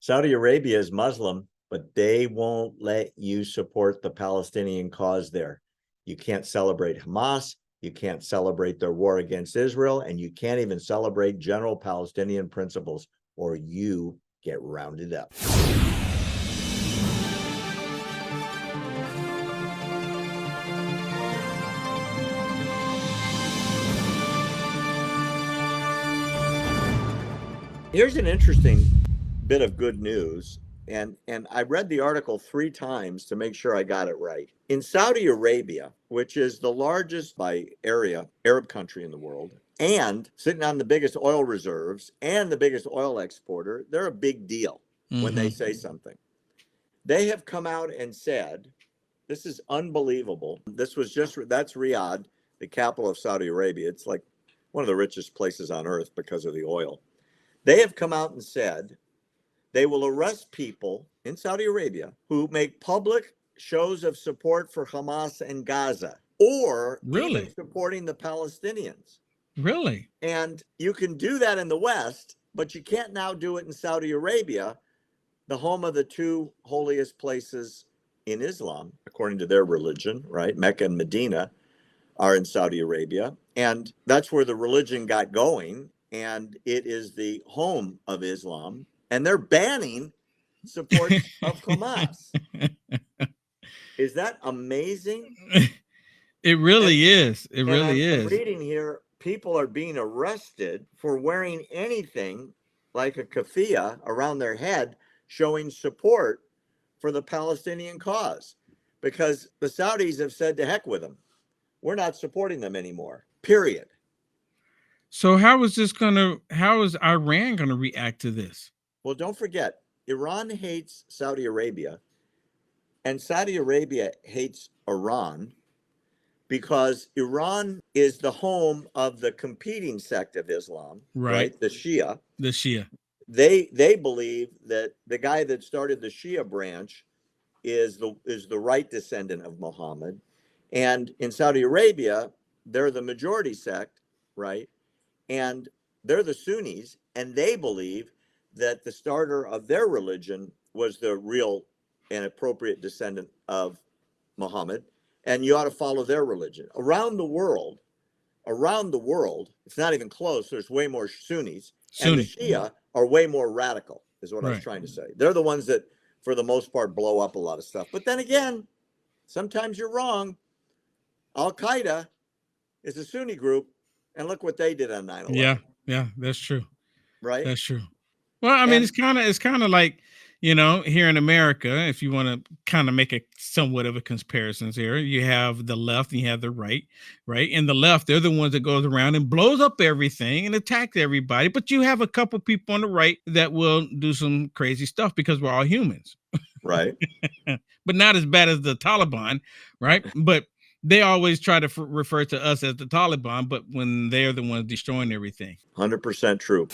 Saudi Arabia is Muslim, but they won't let you support the Palestinian cause there. You can't celebrate Hamas. You can't celebrate their war against Israel, and you can't even celebrate general Palestinian principles, or you get rounded up. Here's an interesting bit of good news. And I read the article 3 times to make sure I got it right. In Saudi Arabia, which is the largest by area Arab country in the world, and sitting on the biggest oil reserves and the biggest oil exporter, they're a big deal when they say something. They have come out and said, this is unbelievable. That's Riyadh, the capital of Saudi Arabia. It's like one of the richest places on earth because of the oil. They have come out and said they will arrest people in Saudi Arabia who make public shows of support for Hamas and Gaza, or even supporting the Palestinians. Really? And you can do that in the West, but you can't now do it in Saudi Arabia, the home of the 2 holiest places in Islam, according to their religion, right? Mecca and Medina are in Saudi Arabia. And that's where the religion got going. And it is the home of Islam. And they're banning support of Hamas. Is that amazing? It really is. It really is. I'm reading here, people are being arrested for wearing anything like a keffiyeh around their head showing support for the Palestinian cause, because the Saudis have said to heck with them. We're not supporting them anymore, period. So how is Iran going to react to this? Well, don't forget, Iran hates Saudi Arabia, and Saudi Arabia hates Iran because Iran is the home of the competing sect of Islam, right? The Shia. The Shia. They believe that the guy that started the Shia branch is the right descendant of Muhammad. And in Saudi Arabia, they're the majority sect, right? And they're the Sunnis, and they believe that the starter of their religion was the real and appropriate descendant of Muhammad, and you ought to follow their religion. Around the world, it's not even close. There's way more Sunnis, and the Shia are way more radical, is what I was trying to say. They're the ones that, for the most part, blow up a lot of stuff. But then again, sometimes you're wrong. Al-Qaeda is a Sunni group, and look what they did on 9/11. Yeah, that's true. Right? That's true. Well, I mean, it's kind of like, here in America, if you want to kind of make a somewhat of a comparison here, you have the left and you have the right, right? And the left, they're the ones that goes around and blows up everything and attacks everybody. But you have a couple people on the right that will do some crazy stuff because we're all humans. Right. But not as bad as the Taliban, right? But they always try to refer to us as the Taliban, but when they're the ones destroying everything. 100% true.